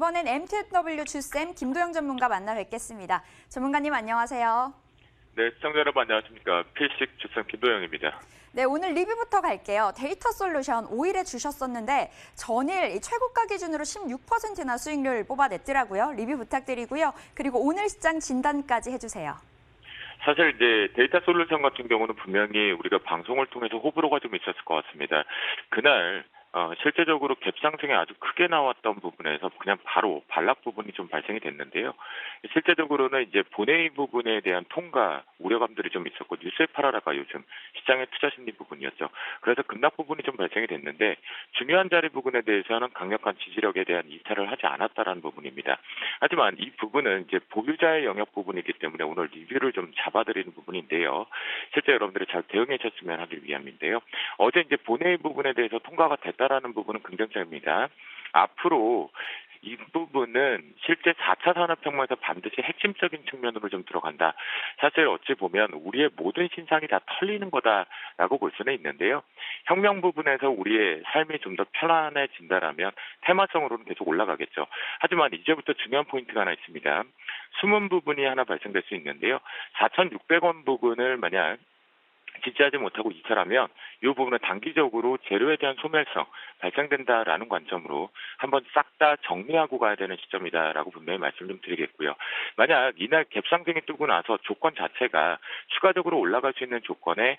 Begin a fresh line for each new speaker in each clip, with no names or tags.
이번엔 MTW 주쌤 김도영 전문가 만나 뵙겠습니다. 전문가님 안녕하세요.
네, 시청자 여러분 안녕하십니까. 필식 주쌤 김도영입니다.
네, 오늘 리뷰부터 갈게요. 데이터 솔루션 5일에 주셨었는데 전일 최고가 기준으로 16%나 수익률 뽑아냈더라고요. 리뷰 부탁드리고요. 그리고 오늘 시장 진단까지 해주세요.
사실 이제 데이터 솔루션 같은 경우는 분명히 우리가 방송을 통해서 호불호가 좀 있었을 것 같습니다. 그날 실제적으로 갭 상승이 아주 크게 나왔던 부분에서 그냥 바로 반락 부분이 좀 발생이 됐는데요. 실제적으로는 이제 본회의 부분에 대한 통과 우려감들이 좀 있었고 뉴스에 팔아라가 요즘 시장의 투자 심리 부분이었죠. 그래서 급락 부분이 좀 발생이 됐는데 중요한 자리 부분에 대해서는 강력한 지지력에 대한 이탈을 하지 않았다라는 부분입니다. 하지만 이 부분은 이제 보유자의 영역 부분이기 때문에 오늘 리뷰를 좀 잡아드리는 부분인데요. 실제 여러분들이 잘 대응해 주셨으면 하기 위함인데요. 어제 이제 본회의 부분에 대해서 통과가 됐다라는 부분은 긍정적입니다. 앞으로 이 부분은 실제 4차 산업혁명에서 반드시 핵심적인 측면으로 좀 들어간다. 사실 어찌 보면 우리의 모든 신상이 다 털리는 거다라고 볼 수는 있는데요. 혁명 부분에서 우리의 삶이 좀 더 편안해진다라면 테마성으로는 계속 올라가겠죠. 하지만 이제부터 중요한 포인트가 하나 있습니다. 숨은 부분이 하나 발생될 수 있는데요. 4,600원 부분을 만약 지지하지 못하고 이탈하면 이 부분은 단기적으로 재료에 대한 소멸성 발생된다라는 관점으로 한번 싹 다 정리하고 가야 되는 시점이다라고 분명히 말씀 좀 드리겠고요. 만약 이날 갭상승이 뜨고 나서 조건 자체가 추가적으로 올라갈 수 있는 조건에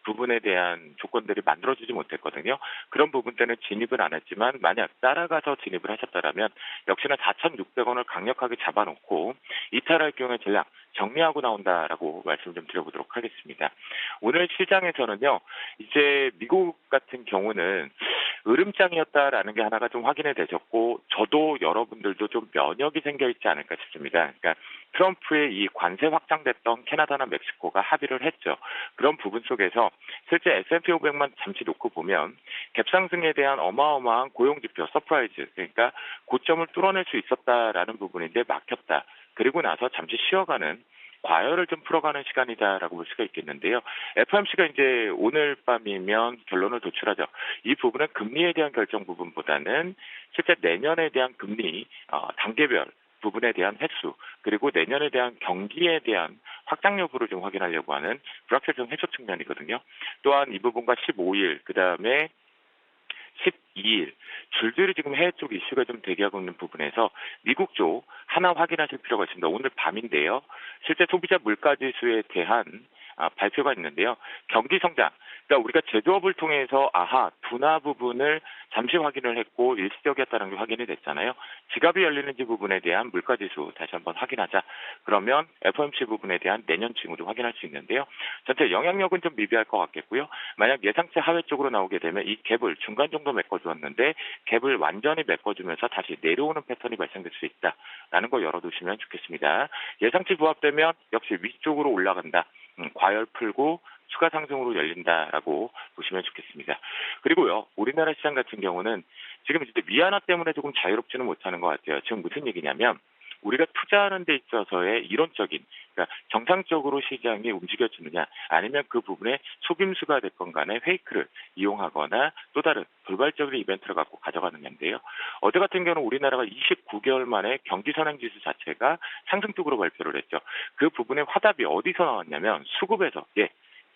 부분에 대한 조건들이 만들어지지 못했거든요. 그런 부분 때는 진입을 안 했지만 만약 따라가서 진입을 하셨다면 역시나 4,600원을 강력하게 잡아놓고 이탈할 경우에 전략 정리하고 나온다라고 말씀 좀 드려보도록 하겠습니다. 오늘 시장에서는요, 이제 미국 같은 경우는 으름장이었다라는 게 하나가 좀 확인이 되셨고, 저도 여러분들도 좀 면역이 생겨 있지 않을까 싶습니다. 그러니까 트럼프의 이 관세 확장됐던 캐나다나 멕시코가 합의를 했죠. 그런 부분 속에서 실제 S&P 500만 잠시 놓고 보면 갭상승에 대한 어마어마한 고용지표 서프라이즈, 그러니까 고점을 뚫어낼 수 있었다라는 부분인데 막혔다. 그리고 나서 잠시 쉬어가는 과열을 좀 풀어가는 시간이다라고 볼 수가 있겠는데요. FOMC가 이제 오늘 밤이면 결론을 도출하죠. 이 부분은 금리에 대한 결정 부분보다는 실제 내년에 대한 금리 단계별 부분에 대한 횟수, 그리고 내년에 대한 경기에 대한 확장 여부를 좀 확인하려고 하는 불확실성 해소 측면이거든요. 또한 이 부분과 15일, 그 다음에 12일 줄줄이 지금 해외 쪽 이슈가 좀 대기하고 있는 부분에서 미국 쪽 하나 확인하실 필요가 있습니다. 오늘 밤인데요. 실제 소비자 물가지수에 대한 발표가 있는데요. 경기 성장, 그러니까 우리가 제조업을 통해서 둔화 부분을 잠시 확인을 했고 일시적이었다는 게 확인이 됐잖아요. 지갑이 열리는지 부분에 대한 물가지수 다시 한번 확인하자. 그러면 FOMC 부분에 대한 내년 징후도 확인할 수 있는데요. 전체 영향력은 좀 미비할 것 같겠고요. 만약 예상치 하회 쪽으로 나오게 되면 이 갭을 중간 정도 메꿔주었는데 갭을 완전히 메꿔주면서 다시 내려오는 패턴이 발생될 수 있다라는 거 열어두시면 좋겠습니다. 예상치 부합되면 역시 위쪽으로 올라간다. 과열 풀고 추가 상승으로 열린다라고 보시면 좋겠습니다. 그리고요, 우리나라 시장 같은 경우는 지금 이제 위안화 때문에 조금 자유롭지는 못하는 것 같아요. 지금 무슨 얘기냐면 우리가 투자하는 데 있어서의 이론적인, 그러니까 정상적으로 시장이 움직여지느냐, 아니면 그 부분에 속임수가 됐건 간에 페이크를 이용하거나 또 다른 돌발적인 이벤트를 갖고 가져가느냐인데요. 어제 같은 경우는 우리나라가 29개월 만에 경기 선행지수 자체가 상승 쪽으로 발표를 했죠. 그 부분의 화답이 어디서 나왔냐면 수급에서,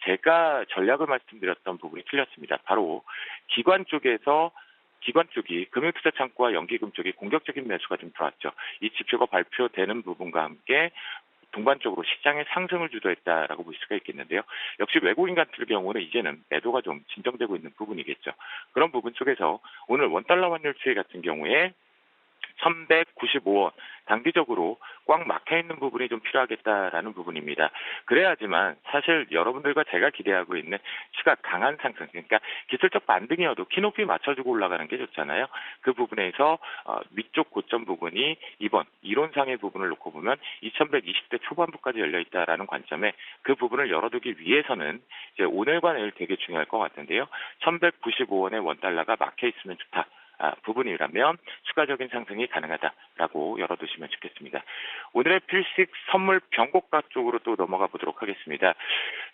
제가 전략을 말씀드렸던 부분이 틀렸습니다. 바로 기관 쪽이 금융투자 창구와 연기금 쪽이 공격적인 매수가 좀 들어왔죠. 이 지표가 발표되는 부분과 함께 동반적으로 시장의 상승을 주도했다라고 볼 수가 있겠는데요. 역시 외국인 같은 경우는 이제는 매도가 좀 진정되고 있는 부분이겠죠. 그런 부분 속에서 오늘 원달러 환율 추이 같은 경우에 1,195원 단기적으로 꽉 막혀있는 부분이 좀 필요하겠다라는 부분입니다. 그래야지만 사실 여러분들과 제가 기대하고 있는 추가 강한 상승, 그러니까 기술적 반등이어도 키높이 맞춰주고 올라가는 게 좋잖아요. 그 부분에서 위쪽 고점 부분이 이번 이론상의 부분을 놓고 보면 2,120대 초반부까지 열려있다라는 관점에 그 부분을 열어두기 위해서는 이제 오늘과 내일 되게 중요할 것 같은데요. 1,195원의 원달러가 막혀있으면 좋다. 부분이라면 추가적인 상승이 가능하다라고 열어두시면 좋겠습니다. 오늘의 필식 선물 변곡가 쪽으로 또 넘어가 보도록 하겠습니다.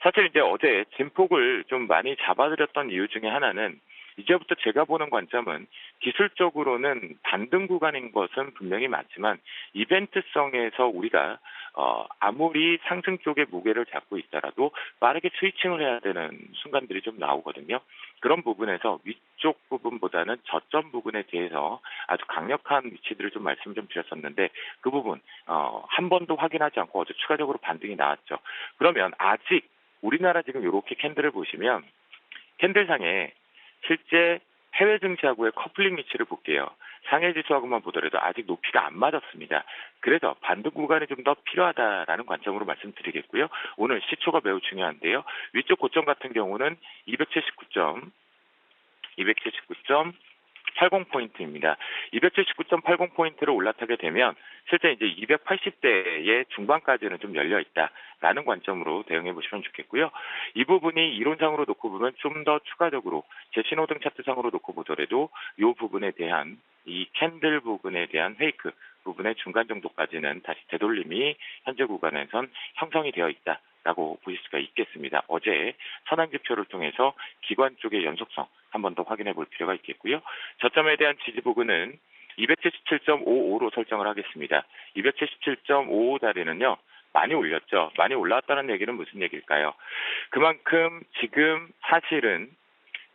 사실 이제 어제 진폭을 좀 많이 잡아드렸던 이유 중에 하나는 이제부터 제가 보는 관점은 기술적으로는 반등 구간인 것은 분명히 맞지만 이벤트성에서 우리가 아무리 상승 쪽에 무게를 잡고 있더라도 빠르게 스위칭을 해야 되는 순간들이 좀 나오거든요. 그런 부분에서 위쪽 부분보다는 저점 부분에 대해서 아주 강력한 위치들을 좀 말씀 좀 드렸었는데 그 부분 한 번도 확인하지 않고 어제 추가적으로 반등이 나왔죠. 그러면 아직 우리나라 지금 이렇게 캔들을 보시면 캔들상에 실제 해외 증시하고의 커플링 위치를 볼게요. 상해 지수하고만 보더라도 아직 높이가 안 맞았습니다. 그래서 반등 구간이 좀 더 필요하다라는 관점으로 말씀드리겠고요. 오늘 시초가 매우 중요한데요. 위쪽 고점 같은 경우는 279.80포인트입니다. 279.80포인트를 올라타게 되면 실제 이제 280대의 중반까지는 좀 열려 있다라는 관점으로 대응해 보시면 좋겠고요. 이 부분이 이론상으로 놓고 보면 좀 더 추가적으로 제 신호등 차트상으로 놓고 보더라도 이 부분에 대한 이 캔들 부분에 대한 페이크 부분의 중간 정도까지는 다시 되돌림이 현재 구간에선 형성이 되어 있다라고 보실 수가 있겠습니다. 어제 선행지표를 통해서 기관 쪽의 연속성 한 번 더 확인해 볼 필요가 있겠고요. 저점에 대한 지지 부분은 277.55로 설정을 하겠습니다. 277.55 자리는요. 많이 올렸죠. 많이 올라왔다는 얘기는 무슨 얘기일까요? 그만큼 지금 사실은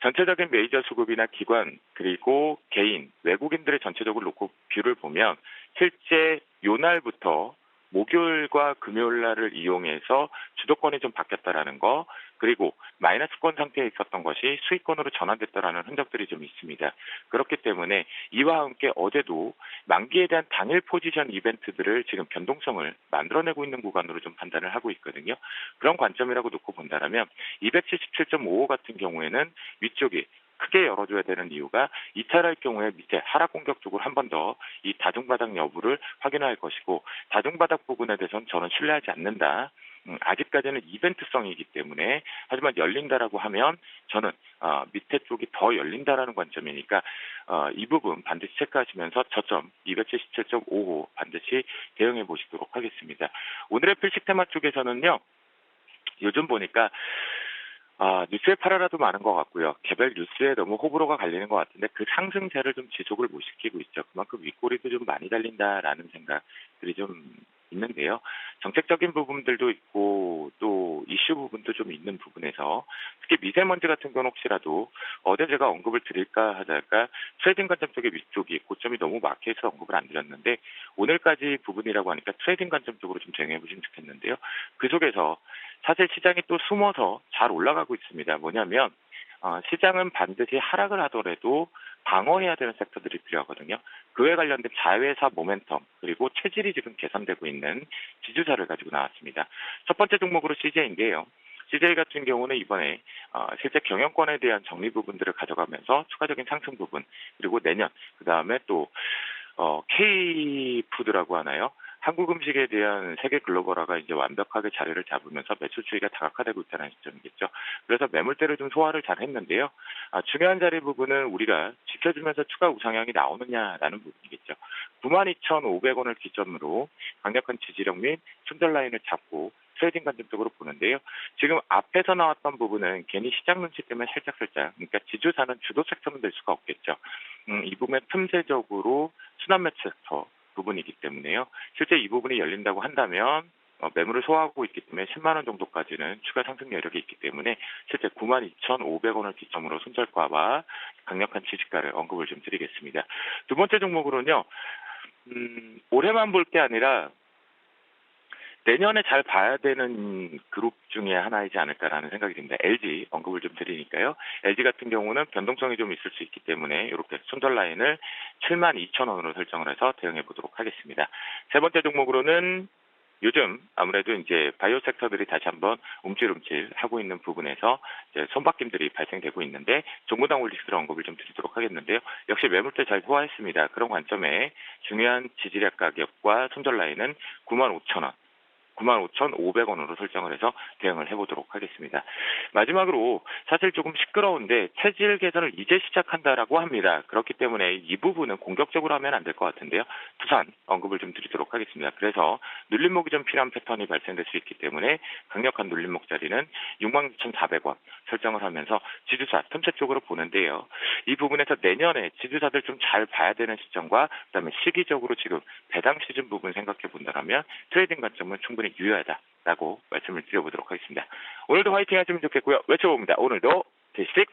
전체적인 메이저 수급이나 기관 그리고 개인, 외국인들의 전체적으로 놓고 뷰를 보면 실제 요날부터 목요일과 금요일 날을 이용해서 주도권이 좀 바뀌었다라는 거 그리고 마이너스권 상태에 있었던 것이 수익권으로 전환됐다라는 흔적들이 좀 있습니다. 그렇기 때문에 이와 함께 어제도 만기에 대한 당일 포지션 이벤트들을 지금 변동성을 만들어내고 있는 구간으로 좀 판단을 하고 있거든요. 그런 관점이라고 놓고 본다면 277.55 같은 경우에는 위쪽이 크게 열어줘야 되는 이유가 이탈할 경우에 밑에 하락 공격 쪽으로 한 번 더 이 다중바닥 여부를 확인할 것이고 다중바닥 부분에 대해서는 저는 신뢰하지 않는다. 아직까지는 이벤트성이기 때문에 하지만 열린다라고 하면 저는 밑에 쪽이 더 열린다라는 관점이니까 이 부분 반드시 체크하시면서 저점 277.55 반드시 대응해 보시도록 하겠습니다. 오늘의 필식 테마 쪽에서는요. 요즘 보니까 뉴스에 팔아라도 많은 것 같고요. 개별 뉴스에 너무 호불호가 갈리는 것 같은데 그 상승세를 좀 지속을 못 시키고 있죠. 그만큼 윗꼬리도 좀 많이 달린다라는 생각들이 좀 있는데요. 정책적인 부분들도 있고 또 이슈 부분도 좀 있는 부분에서 특히 미세먼지 같은 경우는 혹시라도 어제 제가 언급을 드릴까 하다가 트레이딩 관점 쪽의 위쪽이 고점이 너무 막혀서 언급을 안 드렸는데 오늘까지 부분이라고 하니까 트레이딩 관점 쪽으로 좀 정해 보시면 좋겠는데요. 그 속에서 사실 시장이 또 숨어서 잘 올라가고 있습니다. 뭐냐면 시장은 반드시 하락을 하더라도 방어해야 되는 섹터들이 필요하거든요. 그에 관련된 자회사 모멘텀 그리고 체질이 지금 개선되고 있는 지주사를 가지고 나왔습니다. 첫 번째 종목으로 CJ인데요. CJ 같은 경우는 이번에 실제 경영권에 대한 정리 부분들을 가져가면서 추가적인 상승 부분 그리고 내년 그 다음에 또 K푸드라고 하나요? 한국 음식에 대한 세계 글로벌화가 이제 완벽하게 자리를 잡으면서 매출 추이가 다각화되고 있다는 시점이겠죠. 그래서 매물대를 좀 소화를 잘 했는데요. 중요한 자리 부분은 우리가 지켜주면서 추가 우상향이 나오느냐라는 부분이겠죠. 92,500원을 기점으로 강력한 지지력 및 손절 라인을 잡고 트레이딩 관점적으로 보는데요. 지금 앞에서 나왔던 부분은 괜히 시장 눈치 때문에 살짝 그러니까 지주사는 주도 섹터는 될 수가 없겠죠. 이 부분은 틈새적으로 순환 매치 섹터 부분이기 때문에요. 실제 이 부분이 열린다고 한다면 매물을 소화하고 있기 때문에 10만 원 정도까지는 추가 상승 여력이 있기 때문에 실제 92,500원을 기점으로 손절가와 강력한 지지가를 언급을 좀 드리겠습니다. 두 번째 종목으로는요. 올해만 볼 게 아니라 내년에 잘 봐야 되는 그룹 중에 하나이지 않을까라는 생각이 듭니다. LG 언급을 좀 드리니까요. LG 같은 경우는 변동성이 좀 있을 수 있기 때문에 이렇게 손절 라인을 72,000원으로 설정을 해서 대응해 보도록 하겠습니다. 세 번째 종목으로는 요즘 아무래도 이제 바이오 섹터들이 다시 한번 움찔움찔 하고 있는 부분에서 이제 손바뀜들이 발생되고 있는데 종무당 올리스를 언급을 좀 드리도록 하겠는데요. 역시 매물대 잘 소화했습니다. 그런 관점에 중요한 지지력 가격과 손절 라인은 95,000원. 95,500원으로 설정을 해서 대응을 해보도록 하겠습니다. 마지막으로 사실 조금 시끄러운데 체질 개선을 이제 시작한다라고 합니다. 그렇기 때문에 이 부분은 공격적으로 하면 안 될 것 같은데요. 두산 언급을 좀 드리도록 하겠습니다. 그래서 눌림목이 좀 필요한 패턴이 발생될 수 있기 때문에 강력한 눌림목 자리는 66,400원 설정을 하면서 지주사 틈새 쪽으로 보는데요. 이 부분에서 내년에 지주사들 좀 잘 봐야 되는 시점과 그다음에 시기적으로 지금 배당 시즌 부분 생각해 본다면 트레이딩 관점은 충분히 유효하다라고 말씀을 드려보도록 하겠습니다. 오늘도 화이팅 하시면 좋겠고요. 외쳐봅니다. 오늘도 대식